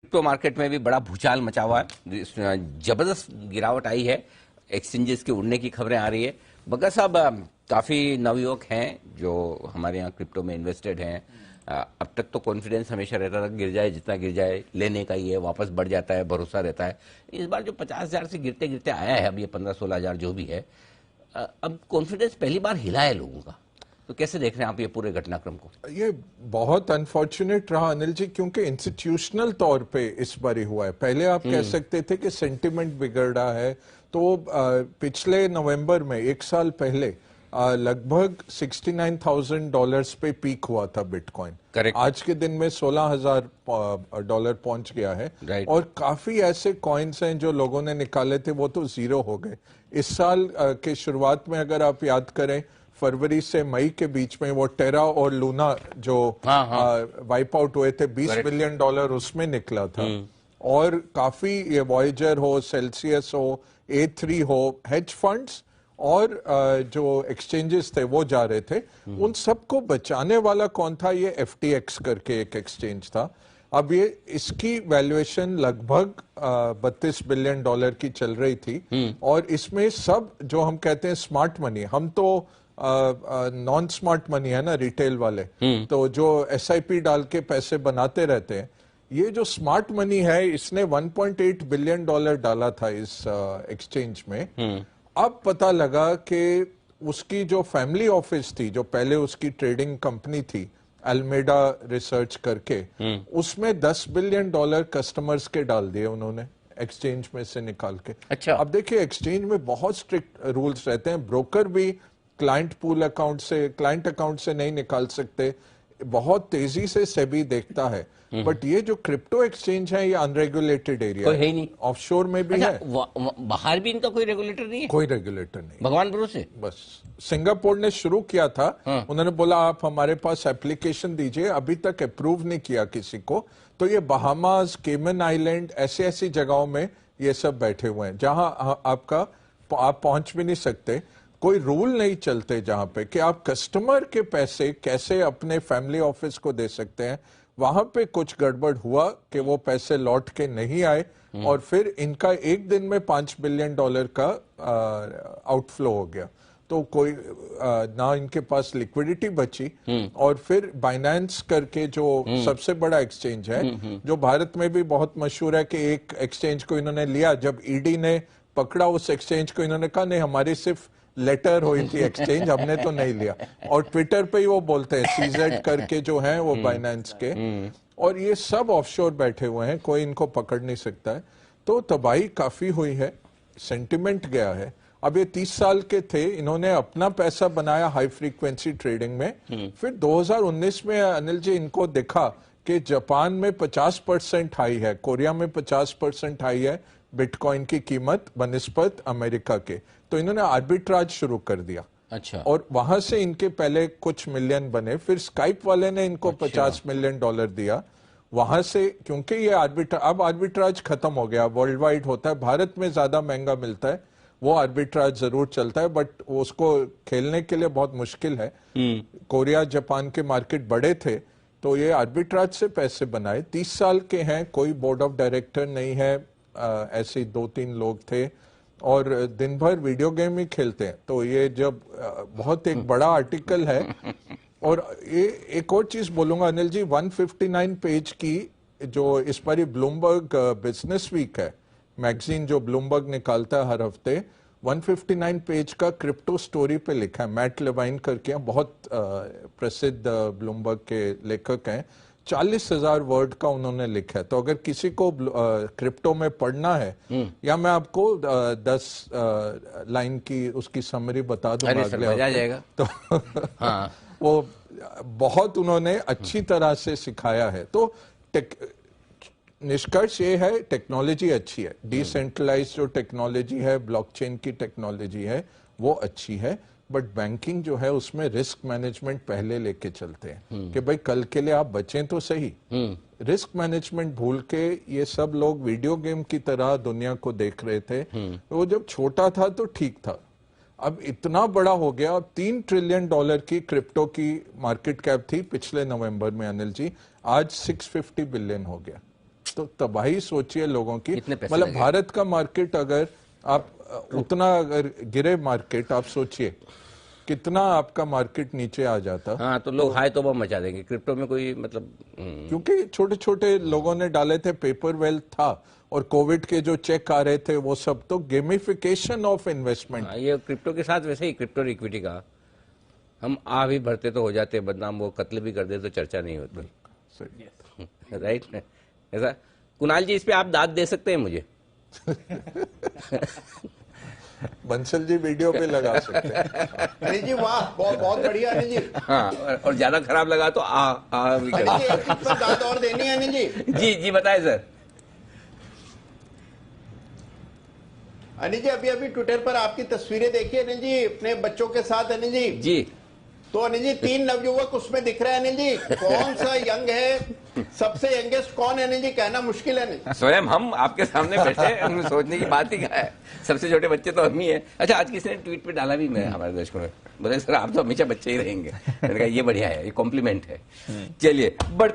Crypto market में भी बड़ा भूचाल मचा हुआ है, जबरदस्त गिरावट आई है, एक्सचेंजेस के उड़ने की खबरें आ रही है। बग्गा साहब, काफी नवयुवक हैं जो हमारे यहाँ क्रिप्टो में इन्वेस्टेड हैं। अब तक तो कॉन्फिडेंस हमेशा रहता था, गिर जाए जितना गिर जाए लेने का ही है, वापस बढ़ जाता है, भरोसा रहता है। इस बार जो 50,000 से गिरते गिरते आया है, अब ये 15-16,000 जो भी है, अब कॉन्फिडेंस पहली बार हिला है लोगों का। तो कैसे देख रहे हैं आप ये पूरे घटनाक्रम को? ये बहुत अनफॉर्चुनेट रहा अनिल जी, क्योंकि इंस्टीट्यूशनल तौर पे इस बार ही हुआ है। पहले आप कह सकते थे कि सेंटिमेंट बिगड़ रहा है, तो पिछले नवंबर में 1 साल पहले लगभग $69,000 पे पीक हुआ था बिटकॉइन। आज के दिन में $16,000 पहुंच गया है। और काफी ऐसे कॉइन्स हैं जो लोगों ने निकाले थे, वो तो जीरो हो गए। इस साल के शुरुआत में अगर आप याद करें, फरवरी से मई के बीच में वो टेरा और लूना जो वाइप आउट हुए थे, $20 बिलियन उसमें निकला था। और काफी ये वॉयेजर हो, सेल्सियस हो, A3 हो, हेज फंड्स और जो एक्सचेंजेस थे वो जा रहे थे। उन सबको बचाने वाला कौन था? ये FTX करके एक एक्सचेंज था। अब ये इसकी वैल्यूएशन लगभग $32 बिलियन की चल रही थी। और इसमें सब जो हम कहते हैं स्मार्ट मनी, हम तो नॉन स्मार्ट मनी है ना, रिटेल वाले, तो जो SIP डाल के पैसे बनाते रहते हैं। ये जो स्मार्ट मनी है, इसने $1.8 बिलियन डाला था इस एक्सचेंज में। अब पता लगा कि उसकी जो फैमिली ऑफिस थी, जो पहले उसकी ट्रेडिंग कंपनी थी अल्मेडा रिसर्च करके, उसमें $10 बिलियन कस्टमर्स के डाल दिए उन्होंने एक्सचेंज में से निकाल के। अच्छा। अब देखिए, एक्सचेंज में बहुत स्ट्रिक्ट रूल्स रहते हैं। ब्रोकर भी क्लाइंट पूल अकाउंट से, क्लाइंट अकाउंट से नहीं निकाल सकते। बहुत तेजी से सेबी देखता है। बट ये जो क्रिप्टो एक्सचेंज है, ये अनरेगुलेटेड एरिया है ही नहीं। ऑफशोर में भी अच्छा, है। बाहर भी इनका कोई रेगुलेटर नहीं है? कोई रेगुलेटर नहीं, भगवान भरोसे। बस सिंगापुर ने शुरू किया था। उन्होंने बोला आप हमारे पास एप्लीकेशन दीजिए, अभी तक अप्रूव नहीं किया किसी को। तो ये बहामास, केमन आइलैंड, ऐसी जगहों में ये सब बैठे हुए हैं जहां आप पहुंच भी नहीं सकते। कोई रूल नहीं चलते जहां पे कि आप कस्टमर के पैसे कैसे अपने फैमिली ऑफिस को दे सकते हैं। वहां पे कुछ गड़बड़ हुआ कि वो पैसे लौट के नहीं आए, और फिर इनका एक दिन में $5 बिलियन का आउटफ्लो हो गया। तो कोई ना इनके पास लिक्विडिटी बची। और फिर बाइनेंस करके जो सबसे बड़ा एक्सचेंज है, जो भारत में भी बहुत मशहूर है, कि एक एक्सचेंज को इन्होंने लिया, जब ईडी ने पकड़ा उस एक्सचेंज को, इन्होंने कहा नहीं, हमारी सिर्फ लेटर हुई थी एक्सचेंज, हमने तो नहीं लिया। और ट्विटर पे ही वो बोलते हैं CZ करके जो है वो बाइनेंस के। और ये सब ऑफशोर बैठे हुए हैं, कोई इनको पकड़ नहीं सकता है। तो तबाही काफी हुई है, सेंटिमेंट गया है। अब ये 30 साल के थे, इन्होंने अपना पैसा बनाया हाई फ्रीक्वेंसी ट्रेडिंग में। फिर 2019 में अनिल जी इनको दिखा कि जापान में 50% हाई है, कोरिया में 50% हाई है बिटकॉइन की कीमत बनिस्बत अमेरिका के। तो इन्होंने आर्बिट्राज शुरू कर दिया। अच्छा। और वहां से इनके पहले कुछ मिलियन बने, फिर स्काइप वाले ने इनको $50 मिलियन दिया। वहां से, क्योंकि ये अब आर्बिट्राज खत्म हो गया, वर्ल्ड वाइड होता है, भारत में ज्यादा महंगा मिलता है, वो आर्बिट्राज जरूर चलता है, बट उसको खेलने के लिए बहुत मुश्किल है। कोरिया जापान के मार्केट बड़े थे, तो ये आर्बिट्राज से पैसे बनाए। 30 साल के हैं, कोई बोर्ड ऑफ डायरेक्टर नहीं है, ऐसे 2-3 लोग थे, और दिन भर वीडियो गेम ही खेलते हैं। तो ये जब बहुत एक बड़ा आर्टिकल है। और ये एक और चीज बोलूंगा अनिल जी, 159 पेज की जो इस पर ब्लूमबर्ग बिजनेस वीक है मैगजीन, जो ब्लूमबर्ग निकालता है हर हफ्ते, 159 पेज का क्रिप्टो स्टोरी पे लिखा है। मैट लेवाइन करके बहुत प्रसिद्ध ब्लूमबर्ग के लेखक हैं। 40,000 वर्ड का उन्होंने लिखा है। तो अगर किसी को क्रिप्टो में पढ़ना है, या मैं आपको 10 लाइन की उसकी समरी बता दूंगा अगले हफ्ते, तो हाँ। वो बहुत उन्होंने अच्छी तरह से सिखाया है। तो निष्कर्ष ये है, टेक्नोलॉजी अच्छी है, डिसेंट्रलाइज जो टेक्नोलॉजी है, ब्लॉकचेन की टेक्नोलॉजी है, वो अच्छी है। बट बैंकिंग जो है उसमें रिस्क मैनेजमेंट पहले लेके चलते हैं कि भाई कल के लिए आप बचें तो सही। रिस्क मैनेजमेंट भूल के ये सब लोग वीडियो गेम की तरह दुनिया को देख रहे थे। वो जब छोटा था तो ठीक था, अब इतना बड़ा हो गया। अब $3 ट्रिलियन की क्रिप्टो की मार्केट कैप थी पिछले नवंबर में अनिल जी, आज 650 बिलियन हो गया। तो तबाही सोचिए लोगों की। कितने पैसे मतलब लगे? भारत का मार्केट अगर आप उतना अगर गिरे मार्केट, आप सोचिए कितना आपका मार्केट नीचे आ जाता। हाँ, तो लोग हाय तौबा मचा देंगे क्रिप्टो में, कोई मतलब क्योंकि छोटे छोटे लोगों ने डाले थे, पेपर वेल्थ था, और कोविड के जो चेक आ रहे थे वो सब, तो गेमिफिकेशन ऑफ इन्वेस्टमेंट। हाँ, ये क्रिप्टो के साथ वैसे ही क्रिप्टो और इक्विटी का हम आ भी भरते तो हो जाते बदनाम, वो कत्ल भी कर दे तो चर्चा नहीं होती। सही। राइट, ऐसा। कुणाल जी, इस पे आप दाद दे सकते हैं मुझे? बंसल जी वीडियो पे लगा सकते हैं। अनिल जी वाह, बहुत बहुत बढ़िया अनिल जी। हाँ, और ज्यादा खराब लगा तो आ भी अनिल जी करें। एक पर दाद और देनी है अनिल जी। जी जी, बताएं सर। अनिल जी अभी अभी ट्विटर पर आपकी तस्वीरें देखी अनिल जी अपने बच्चों के साथ अनिल जी। जी, तो अनिल जी 3 नवयुवक उसमें दिख रहे हैं अनिल जी, कौन सा यंग है, सबसे यंगेस्ट कौन है अनिल जी, कहना मुश्किल है अनिल। स्वयं हम आपके सामने बैठे हैं, उनमें सोचने की बात ही क्या है। सबसे छोटे बच्चे तो हम ही हैं। अच्छा, आज किसी ने ट्वीट पे डाला भी, मैं हमारे दर्शकों में बोले सर आप तो हमेशा बच्चे ही रहेंगे। मैंने कहा ये बढ़िया है, ये कॉम्प्लीमेंट है। चलिए बढ़ते